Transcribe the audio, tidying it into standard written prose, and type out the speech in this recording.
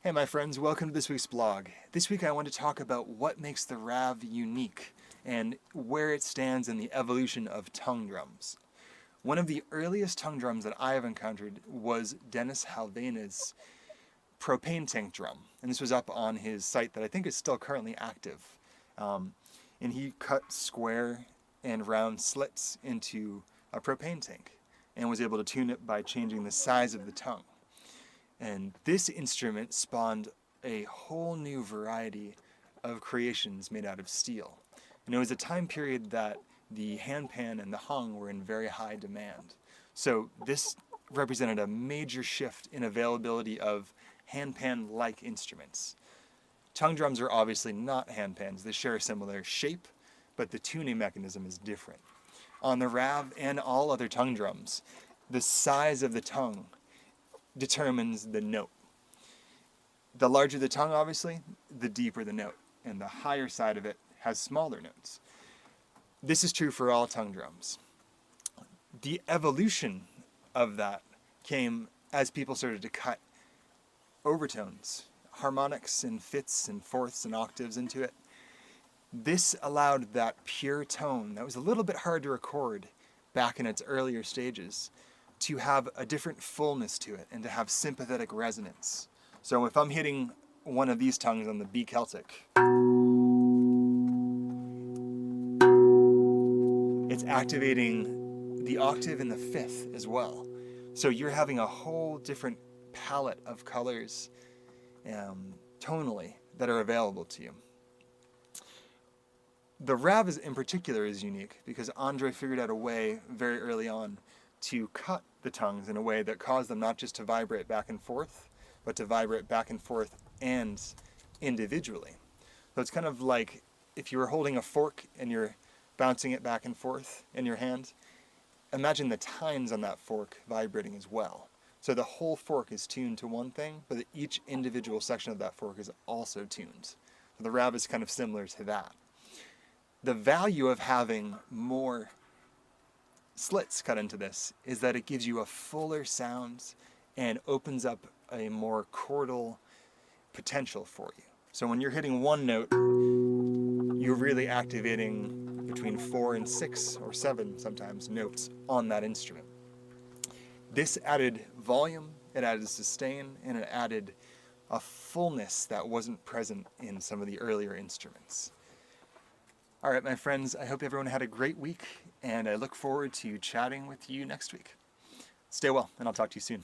Hey my friends, welcome to this week's blog. This week I want to talk about what makes the RAV unique and where it stands in the evolution of tongue drums. One of the earliest tongue drums that I have encountered was Dennis Halvane's propane tank drum, and this was up on his site that I think is still currently active. And he cut square and round slits into a propane tank and was able to tune it by changing the size of the tongue. And this instrument spawned a whole new variety of creations made out of steel. And it was a time period that the handpan and the hung were in very high demand. So this represented a major shift in availability of handpan-like instruments. Tongue drums are obviously not handpans. They share a similar shape, but the tuning mechanism is different. On the RAV and all other tongue drums, the size of the tongue determines the note. The larger the tongue, obviously, the deeper the note, and the higher side of it has smaller notes. This is true for all tongue drums. The evolution of that came as people started to cut overtones, harmonics and fifths and fourths and octaves into it. This allowed that pure tone that was a little bit hard to record back in its earlier stages to have a different fullness to it and to have sympathetic resonance. So if I'm hitting one of these tongues on the B Celtic, it's activating the octave in the fifth as well. So you're having a whole different palette of colors tonally that are available to you. The RAV in particular is unique because Andre figured out a way very early on to cut the tongues in a way that caused them not just to vibrate back and forth, but to vibrate back and forth and individually. So it's kind of like if you were holding a fork and you're bouncing it back and forth in your hand, imagine the tines on that fork vibrating as well. So the whole fork is tuned to one thing, but each individual section of that fork is also tuned. So the RAV is kind of similar to that. The value of having more slits cut into this is that it gives you a fuller sound and opens up a more chordal potential for you. So when you're hitting one note, you're really activating between 4 and 6 or 7 sometimes notes on that instrument. This added volume, it added sustain, and it added a fullness that wasn't present in some of the earlier instruments. All right, my friends, I hope everyone had a great week, and I look forward to chatting with you next week. Stay well, and I'll talk to you soon.